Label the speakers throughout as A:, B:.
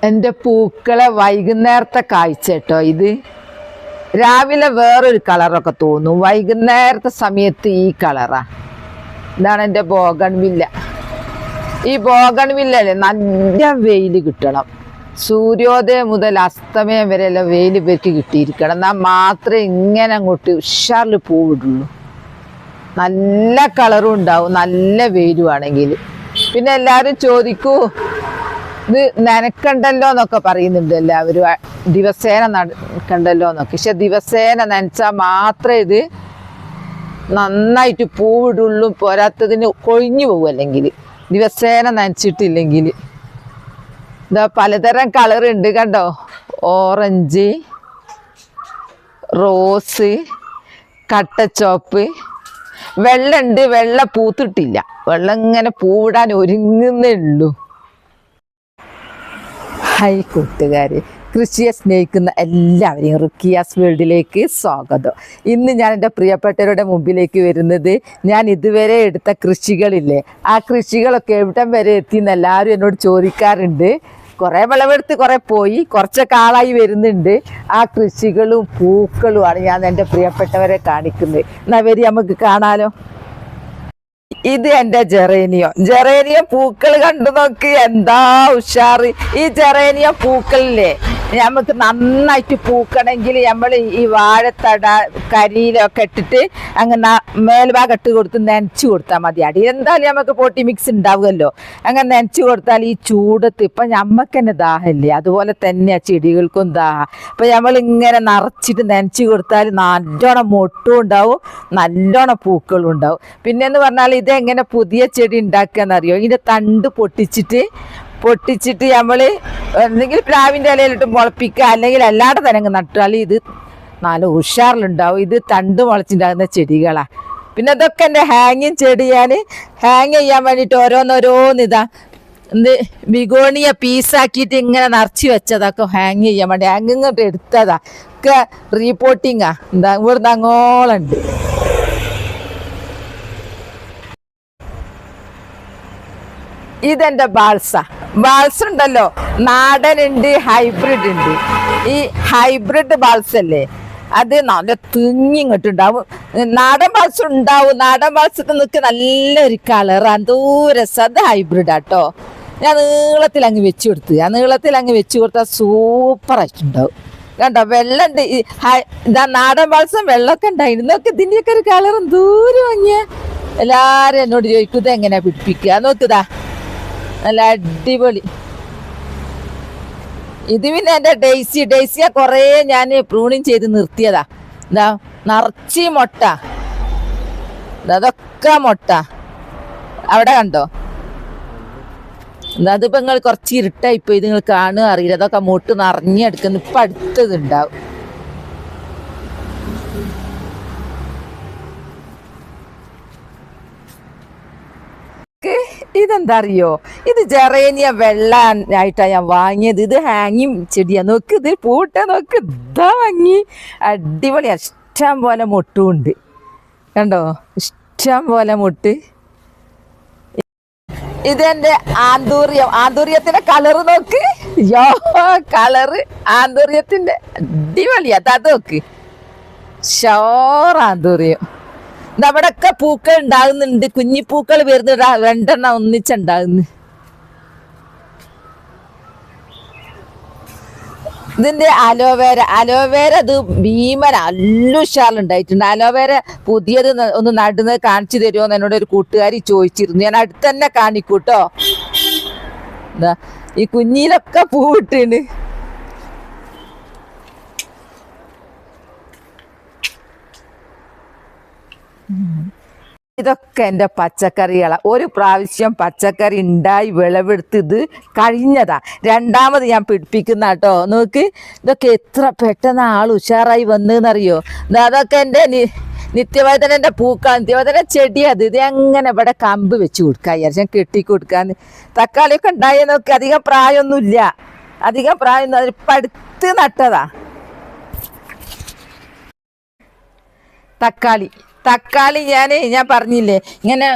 A: എൻ്റെ പൂക്കളെ വൈകുന്നേരത്തെ കാഴ്ച കേട്ടോ ഇത്. രാവിലെ വേറൊരു കളറൊക്കെ തോന്നും, വൈകുന്നേരത്തെ സമയത്ത് ഈ കളറാ. ഇതാണ് എൻ്റെ ബോഗൺവില്ല. ഈ ബോഗൺവില്ലല്ലേ നല്ല വെയിൽ കിട്ടണം, സൂര്യോദയം മുതൽ അസ്തമയം വരെയുള്ള വെയിൽ ഇവർക്ക് കിട്ടിയിരിക്കണം. എന്നാൽ മാത്രമേ ഇങ്ങനെ അങ്ങോട്ട് ഉഷാറിൽ പൂവിടുള്ളൂ. നല്ല കളറും ഉണ്ടാവും, നല്ല വെയിലും ആണെങ്കിൽ. പിന്നെ എല്ലാവരും ചോദിക്കൂ, ഇത് നനക്കണ്ടല്ലോ എന്നൊക്കെ പറയുന്നുണ്ട് എല്ലാവരും, ദിവസേന നനക്കണ്ടല്ലോ എന്നൊക്കെ. പക്ഷെ ദിവസേന നനച്ചാൽ മാത്രമേ ഇത് നന്നായിട്ട് പൂവിടുള്ളൂ. പോരാത്തതിന് കൊഴിഞ്ഞു പോകും അല്ലെങ്കിൽ ദിവസേന നനച്ചിട്ടില്ലെങ്കിൽ. ഇതാ പലതരം കളറുണ്ട് കണ്ടോ, ഓറഞ്ച്, റോസ്, കട്ടച്ചോപ്പ്, വെള്ളുണ്ട്. വെള്ള പൂത്തിട്ടില്ല, വെള്ളം ഇങ്ങനെ പൂവിടാൻ ഒരുങ്ങുന്നേ ഉള്ളൂ. ഹായ് കൂട്ടുകാരെ, കൃഷിയെ സ്നേഹിക്കുന്ന എല്ലാവരെയും റുക്കിയാസ് വേൾഡിലേക്ക് സ്വാഗതം. ഇന്ന് ഞാൻ എൻ്റെ പ്രിയപ്പെട്ടവരുടെ മുമ്പിലേക്ക് വരുന്നത്, ഞാൻ ഇതുവരെ എടുത്ത കൃഷികളില്ലേ, ആ കൃഷികളൊക്കെ എവിടം വരെ എത്തിയെന്ന് എല്ലാവരും എന്നോട് ചോദിക്കാറുണ്ട്. കുറേ വിളവെടുത്ത് കുറേ പോയി, കുറച്ചൊക്കെ ആളായി വരുന്നുണ്ട്. ആ കൃഷികളും പൂക്കളുമാണ് ഞാൻ എൻ്റെ പ്രിയപ്പെട്ടവരെ കാണിക്കുന്നത്. എന്നാൽ വരി നമുക്ക് കാണാലോ. ഇത് എൻ്റെ ജെറേനിയം പൂക്കൾ കണ്ടു നോക്ക്, എന്താ ഉഷാറ്. ഈ ജെറേനിയം പൂക്കളില്ലേ, നമുക്ക് നന്നായിട്ട് പൂക്കണമെങ്കിൽ നമ്മൾ ഈ വാഴത്തട കരിയിലൊക്കെ ഇട്ടിട്ട് അങ്ങനെ മേൽഭാഗം ഇട്ട് കൊടുത്ത് നനച്ചു കൊടുത്താൽ മതി. അടി എന്തായാലും നമുക്ക് പോട്ടി മിക്സ് ഉണ്ടാവുമല്ലോ, അങ്ങനെ നനച്ചു കൊടുത്താൽ ഈ ചൂടത്ത് ഇപ്പം നമുക്ക് തന്നെ ദാഹമില്ലേ, അതുപോലെ തന്നെയാണ് ചെടികൾക്കും ദാഹം. അപ്പം നമ്മളിങ്ങനെ നിറച്ചിട്ട് നനച്ചു കൊടുത്താൽ നല്ലോണം മൊട്ടും ഉണ്ടാവും, നല്ലോണം പൂക്കളും ഉണ്ടാവും. പിന്നെന്ന് പറഞ്ഞാൽ ഇതെങ്ങനെ പുതിയ ചെടി ഉണ്ടാക്കുകയെന്നറിയോ, ഇതിൻ്റെ തണ്ട് പൊട്ടിച്ചിട്ട് നമ്മൾ എന്തെങ്കിലും പ്ലാവിൻ്റെ ഇലയിലിട്ട് മുളപ്പിക്കുക, അല്ലെങ്കിൽ അല്ലാതെ തന്നെ നട്ടാൽ ഇത് നല്ല ഉഷാറിലുണ്ടാവും. ഇത് തണ്ട് മുളച്ചിട്ടുണ്ടാകുന്ന ചെടികളാണ്. പിന്നെ ഇതൊക്കെ എൻ്റെ ഹാങ്ങിങ് ചെടി, ഞാൻ ഹാങ് ചെയ്യാൻ വേണ്ടിയിട്ട് ഓരോന്നിതാ ബിഗോണിയ പീസാക്കിയിട്ട് ഇങ്ങനെ നിറച്ച് വെച്ചതൊക്കെ ഹാങ് ചെയ്യാൻ വേണ്ടി ഹാങ്ങിങ്ങോട്ട് എടുത്തതാ. ഒക്കെ റീപോട്ടിങ്ങാ. എന്താ ഇവിടുന്ന് അങ്ങോളുണ്ട്. ഇതെൻ്റെ ബാൾസ് ഉണ്ടല്ലോ, നാടനുണ്ട്, ഹൈബ്രിഡ് ഉണ്ട്. ഈ ഹൈബ്രിഡ് ബാൾസ് അല്ലേ, അത് നല്ല തിങ്ങിങ്ങോട്ടുണ്ടാവും. നാടൻ ബാൾസ് ഉണ്ടാവും, നാടൻ ബാൾസത്ത് നിൽക്ക് നല്ലൊരു കളറാണ്, ദൂരസം. അത് ഹൈബ്രിഡാട്ടോ. ഞാൻ നീളത്തിൽ അങ്ങ് വെച്ച് കൊടുത്താൽ സൂപ്പറായിട്ടുണ്ടാവും. കണ്ടോ, വെള്ളമുണ്ട്. ഇതാ നാടൻ ബാൾസം വെള്ളമൊക്കെ ഉണ്ടായിരുന്നു. നോക്ക്, ഇതിൻ്റെയൊക്കെ ഒരു കളറും ദൂരം വാങ്ങിയ. എല്ലാവരും എന്നോട് ചോദിക്കും ഇത് എങ്ങനെയാ പിടിപ്പിക്കുക. നോക്കുതാ, നല്ല അടിപൊളി. ഇത് പിന്നെ എൻ്റെ ഡെയ്സിയെ കുറേ ഞാൻ പ്രൂണിങ് ചെയ്ത് നിർത്തിയതാ. എന്താ നിറച്ചി മുട്ട, അതൊക്കെ മുട്ട അവിടെ കണ്ടോ. എന്താ അതിപ്പോൾ നിങ്ങൾ കുറച്ച് ഇരുട്ടായിപ്പോൾ ഇത് നിങ്ങൾ കാണുക അറിയില്ല, അതൊക്കെ മുട്ട് നിറഞ്ഞെടുക്കുന്നു. ഇപ്പം അടുത്തതുണ്ടാവും. ഇതെന്താ അറിയോ, ഇത് ജെറേനിയ വെള്ളായിട്ടാണ് ഞാൻ വാങ്ങിയത്. ഇത് ഹാങ്ങിങ് ചെടിയാ. നോക്ക്, ഇത് പൂട്ട നോക്ക്, ഇതാ വാങ്ങി. അടിപൊളിയാണ്. ഇഷ്ടം പോലെ മുട്ടും ഉണ്ട് കണ്ടോ, ഇഷ്ടം പോലെ മുട്ട്. ഇതെന്റെ ആന്തൂര്യത്തിന്റെ കളറ് നോക്ക്, കളറ് ആന്തൂര്യത്തിന്റെ അടിപൊളിയാ. അത് നോക്ക്, ഷോറാന്തൂര്യം. ഇതവിടെയൊക്കെ പൂക്കൾ ഉണ്ടാകുന്നുണ്ട്, കുഞ്ഞിപ്പൂക്കൾ വരുന്നുണ്ട്, 2 എണ്ണം ഒന്നിച്ചുണ്ടാകുന്നു. ഇതിൻ്റെ അലോവേര ഇത് ഭീമന നല്ല ഉഷാറുണ്ടായിട്ടുണ്ട്. അലോവേര പുതിയത് ഒന്ന് നടുന്നത് കാണിച്ചു തരുമോ എന്ന് എന്നോട് ഒരു കൂട്ടുകാരി ചോദിച്ചിരുന്നു. ഞാൻ അടുത്ത് തന്നെ കാണിക്കൂട്ടോ. എന്താ ഈ കുഞ്ഞിലൊക്കെ പൂവിട്ടുണ്ട്. ഇതൊക്കെ എൻ്റെ പച്ചക്കറികളാണ്. ഒരു പ്രാവശ്യം പച്ചക്കറി ഉണ്ടായി വിളവെടുത്ത് ഇത് കഴിഞ്ഞതാ, രണ്ടാമത് ഞാൻ പിടിപ്പിക്കുന്ന കേട്ടോ. നോക്ക്, ഇതൊക്കെ എത്ര പെട്ടെന്ന് ആൾ ഉഷാറായി വന്നതെന്നറിയോ. അതൊക്കെ എൻ്റെ നിത്യവൈതനൻ്റെ പൂക്കളാണ്, നിത്യവൈതന ചെടിയത്. ഇത് അങ്ങനെ ഇവിടെ കമ്പ് വെച്ച് കൊടുക്കാൻ വിചാരിച്ചു, ഞാൻ കെട്ടിക്കൊടുക്കാന്ന്. തക്കാളിയൊക്കെ ഉണ്ടായി നോക്കി, അധികം പ്രായമൊന്നുമില്ല, ഇപ്പം അടുത്ത് നട്ടതാ. തക്കാളി ഞാൻ പറഞ്ഞില്ലേ, ഇങ്ങനെ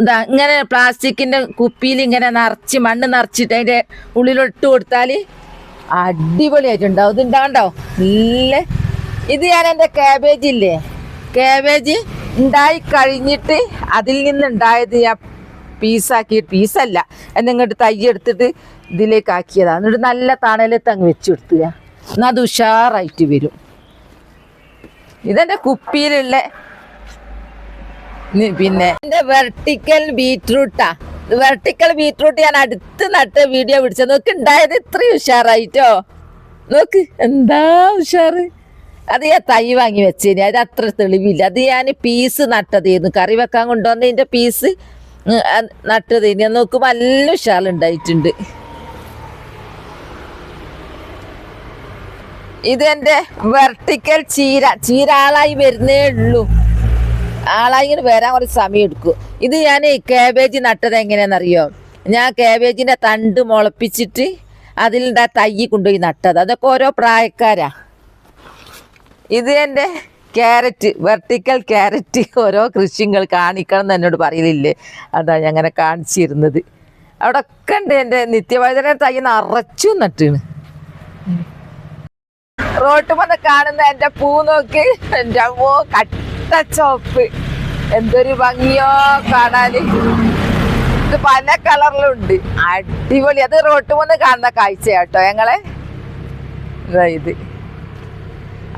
A: ഇതാ ഇങ്ങനെ പ്ലാസ്റ്റിക്കിൻ്റെ കുപ്പിയിൽ ഇങ്ങനെ നിറച്ച് മണ്ണ് നിറച്ചിട്ട് അതിൻ്റെ ഉള്ളിലിട്ട് കൊടുത്താൽ അടിപൊളിയായിട്ടുണ്ടാവും. ഇത് ഉണ്ടാവണ്ടോ ഇല്ലേ. ഇത് ഞാൻ എൻ്റെ ക്യാബേജ് ഇല്ലേ, ക്യാബേജ് ഉണ്ടായി കഴിഞ്ഞിട്ട് അതിൽ നിന്നുണ്ടായത് ഞാൻ പീസല്ല എന്നിങ്ങോട്ട് തൈ എടുത്തിട്ട് ഇതിലേക്ക് ആക്കിയതാണ്. എന്നിട്ട് നല്ല തണലത്ത് അങ്ങ് വെച്ച് കൊടുത്തുക, എന്നാൽ അത് ഉഷാറായിട്ട് വരും. ഇതെൻ്റെ കുപ്പിയിലുള്ള പിന്നെ എൻ്റെ വെർട്ടിക്കൽ ബീറ്റ്റൂട്ടാ. വെർട്ടിക്കൽ ബീറ്റ്റൂട്ട് ഞാൻ അടുത്ത് നട്ട് വീഡിയോ പിടിച്ചത്. നോക്ക് ഉണ്ടായത് ഇത്രയും ഉഷാറായിട്ടോ, നോക്ക് എന്താ ഉഷാറ്. അത് ഞാൻ തൈ വാങ്ങി വെച്ചേന്, അത് അത്ര തെളിവില്ല. അത് ഞാൻ പീസ് നട്ടതായിരുന്നു, കറി വെക്കാൻ കൊണ്ടുവന്നതിൻ്റെ പീസ് നട്ടതേന്. ഞാൻ നോക്കുമ്പോൾ നല്ല ഉഷാറുണ്ടായിട്ടുണ്ട്. ഇതെൻ്റെ വെർട്ടിക്കൽ ചീര ആളായി വരുന്നേ ഉള്ളൂ. ആളായി ഇങ്ങനെ വരാൻ കുറച്ച് സമയം എടുക്കും. ഇത് ഞാൻ കാബേജ് നട്ടത് എങ്ങനെയാണെന്നറിയോ, ഞാൻ കാബേജിൻ്റെ തണ്ട് മുളപ്പിച്ചിട്ട് അതിലുണ്ടാ തൈ കൊണ്ടുപോയി നട്ടത്. അതൊക്കെ ഓരോ പ്രായക്കാരാ. ഇത് എൻ്റെ ക്യാരറ്റ്, വെർട്ടിക്കൽ ക്യാരറ്റ്. ഓരോ കൃഷികൾ കാണിക്കണം എന്ന് എന്നോട് പറയലില്ലേ, അതാ ഞാൻ അങ്ങനെ കാണിച്ചിരുന്നത്. അവിടെ ഒക്കെ ഉണ്ട് എൻ്റെ നിത്യവൈദ്യന തൈ നിറച്ചു നട്ടാണ്. റോട്ട് വന്ന് കാണുന്ന എൻ്റെ പൂ നോക്ക്, എൻ്റെ കട്ട ചോപ്പ്, എന്തൊരു ഭംഗിയോ കാണാന്. ഇത് പല കളറിലുണ്ട്, അടിപൊളി. അത് റോട്ട് വന്ന് കാണുന്ന കാഴ്ചയാട്ടോ ഞങ്ങളെ. ഇത്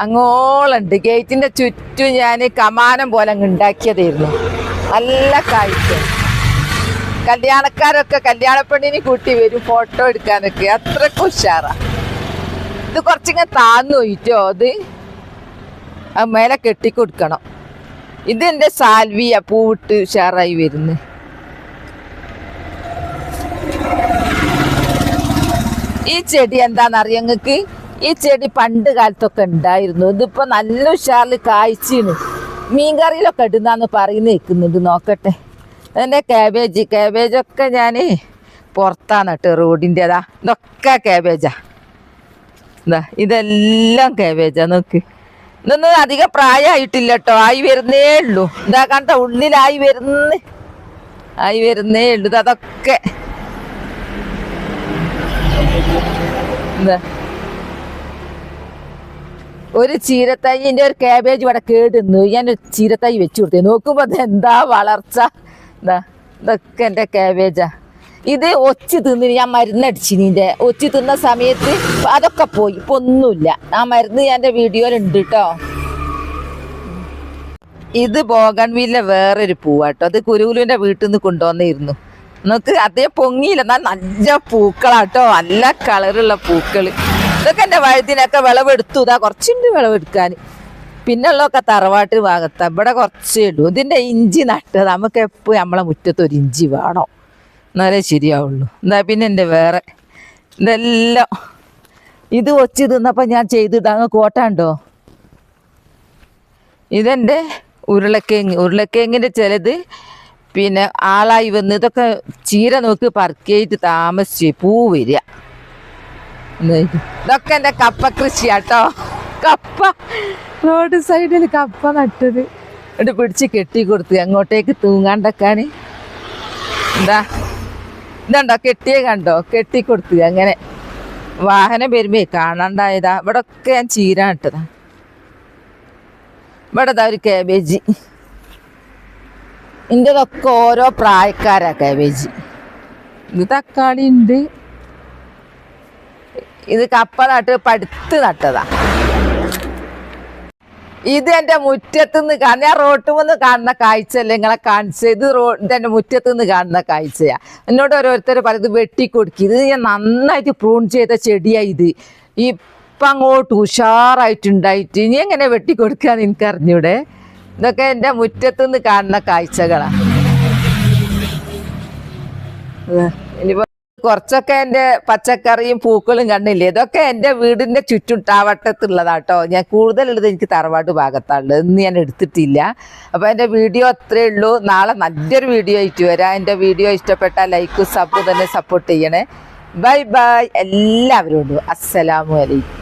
A: അങ്ങോളുണ്ട്, ഗേറ്റിന്റെ ചുറ്റും ഞാൻ കമാനം പോലെ അങ്ങ് ഉണ്ടാക്കിയതായിരുന്നു. നല്ല കാഴ്ച. കല്യാണക്കാരൊക്കെ കല്യാണപ്പെണ്ണിനെ കൂട്ടി വരും ഫോട്ടോ എടുക്കാനൊക്കെ, അത്രക്കും ഉഷാറാ. ഇത് കുറച്ചിങ്ങനെ താന്നു പോയിട്ടോ, അത് മേലെ കെട്ടിക്കൊടുക്കണം. ഇതെൻ്റെ സാൽവിയ, പൂവിട്ട് ഉഷാറായി വരുന്നു. ഈ ചെടി എന്താണെന്നറിയാം നിങ്ങൾക്ക്? ഈ ചെടി പണ്ട് കാലത്തൊക്കെ ഉണ്ടായിരുന്നു. ഇതിപ്പോൾ നല്ല ഉഷാറിൽ കായ്ച്ചിന്. മീൻകറിയിലൊക്കെ ഇടുന്നാന്ന് പറയുന്ന കേൾക്കുന്നുണ്ട്. നോക്കട്ടെ. എൻ്റെ കാബേജൊക്കെ ഞാൻ പുറത്താണ് കേട്ടോ, റോഡിൻ്റെതാ. ഇതൊക്കെ കാബേജാ. എന്താ ഇതെല്ലാം കാബേജാ. നോക്ക്, ഇതൊന്നും അധികം പ്രായമായിട്ടില്ല കേട്ടോ, ആയി വരുന്നേ ഉള്ളൂ. എന്താ കണ്ട ഉള്ളിലായി വരുന്നേ ഉള്ളൂ. അതൊക്കെ എന്താ ഒരു ചീരത്തൈൻ്റെ ഒരു കാബേജ് ഇവിടെ കേടുന്നു. ഞാൻ ചീരത്തൈ വെച്ചു കൊടുത്തേ. നോക്കുമ്പോൾ അത് എന്താ വളർച്ച. എന്താ ഇതൊക്കെ എൻ്റെ കാബേജാ. ഇത് ഒച്ചി തിന്നിന് ഞാൻ മരുന്നടിച്ചിനിൻ്റെ. ഒച്ചി തിന്ന സമയത്ത് അതൊക്കെ പോയി, ഇപ്പം ഒന്നുമില്ല. ആ മരുന്ന് ഞാൻ എൻ്റെ വീഡിയോയിലുണ്ട് കേട്ടോ. ഇത് ബോഗൺവില്ല വേറൊരു പൂവാട്ടോ. അത് കുരുകുലുവിൻ്റെ വീട്ടിൽ നിന്ന് കൊണ്ടുവന്നിരുന്നു. നമുക്ക് അതേ പൊങ്ങിയില്ല, എന്നാൽ നല്ല പൂക്കളാട്ടോ, നല്ല കളറുള്ള പൂക്കൾ. ഇതൊക്കെ എൻ്റെ വഴുതിനൊക്കെ വിളവെടുത്തു. ഇതാ കുറച്ചുണ്ട് വിളവെടുക്കാൻ. പിന്നെ ഉള്ളതൊക്കെ തറവാട്ട് ഭാഗത്താണ്. ഇവിടെ കുറച്ചേ ഉള്ളൂ. ഇതിൻ്റെ ഇഞ്ചി നട്ടത്. നമുക്ക് എപ്പോഴും നമ്മളെ മുറ്റത്ത് ഒരു ഇഞ്ചി വേണം, എന്നാലേ ശരിയാവുള്ളൂ. എന്താ പിന്നെ എൻ്റെ വേറെ ഇതെല്ലാം ഇത് ഒച്ച് തിന്നപ്പോൾ ഞാൻ ചെയ്തിട്ട് അങ്ങ് കോട്ടാണ്ടോ. ഇതെൻ്റെ ഉരുളക്കിഴങ്ങിൻ്റെ ചിലത് പിന്നെ ആളായി വന്ന്. ഇതൊക്കെ ചീര നോക്കി പറക്കിയിട്ട് താമസിച്ച് പൂ വരിക. ഇതൊക്കെ എൻ്റെ കപ്പ കൃഷിയാട്ടോ. കപ്പ റോഡ് സൈഡിൽ കപ്പ നട്ടത് എന്നിട്ട് പിടിച്ച് കെട്ടി കൊടുത്ത് അങ്ങോട്ടേക്ക് തൂങ്ങാണ്ടക്കാൻ. ഇതുണ്ടോ കെട്ടിയേ കണ്ടോ, കെട്ടിക്കൊടുത്ത് അങ്ങനെ വാഹനം വരുമ്പേ കാണാണ്ടായതാ. ഇവിടെ ഒക്കെ ഞാൻ ചീര നട്ടതാ. ഇവിടെ ഒരു കാബേജ്. ഇതിൻ്റെതൊക്കെ ഓരോ പ്രായക്കാരാ കാബേജ്. ഇത് തക്കാളി ഉണ്ട്. ഇത് കപ്പ നട്ട് പടുത്ത് നട്ടതാ. ഇത് എൻ്റെ മുറ്റത്തുനിന്ന് കാണുന്ന, ഞാൻ റോട്ടിൽ നിന്ന് കാണുന്ന കാഴ്ചയല്ലേ നിങ്ങളെ കാണിച്ചത്. ഇതെൻ്റെ മുറ്റത്തുനിന്ന് കാണുന്ന കാഴ്ചയാ. എന്നോട് ഓരോരുത്തർ പറയുന്നത് വെട്ടിക്കൊടുക്കി. ഇത് ഞാൻ നന്നായിട്ട് പ്രൂൺ ചെയ്ത ചെടിയാണ് ഇത്. ഇപ്പം അങ്ങോട്ട് ഉഷാറായിട്ടുണ്ടായിട്ട് ഇനി എങ്ങനെ വെട്ടിക്കൊടുക്കാന്ന് എനിക്കറിഞ്ഞൂടെ. ഇതൊക്കെ എൻ്റെ മുറ്റത്തുനിന്ന് കാണുന്ന കാഴ്ചകളാണ്. ഇനിയിപ്പോൾ കുറച്ചൊക്കെ എൻ്റെ പച്ചക്കറിയും പൂക്കളും കണ്ടില്ലേ, ഇതൊക്കെ എൻ്റെ വീടിൻ്റെ ചുറ്റും ടാവട്ടത്തുള്ളതാട്ടോ. ഞാൻ കൂടുതലുള്ളത് എനിക്ക് തറവാട് ഭാഗത്താണുള്ളത്. ഇന്ന് ഞാൻ എടുത്തിട്ടില്ല. അപ്പോൾ എൻ്റെ വീഡിയോ അത്രയേ ഉള്ളൂ. നാളെ നല്ലൊരു വീഡിയോ ആയിട്ട് വരാം. എൻ്റെ വീഡിയോ ഇഷ്ടപ്പെട്ടാൽ ലൈക്ക് സബ് തന്നെ സപ്പോർട്ട് ചെയ്യണേ. ബൈ ബൈ എല്ലാവരോടും. അസ്സലാമു അലൈക്കും.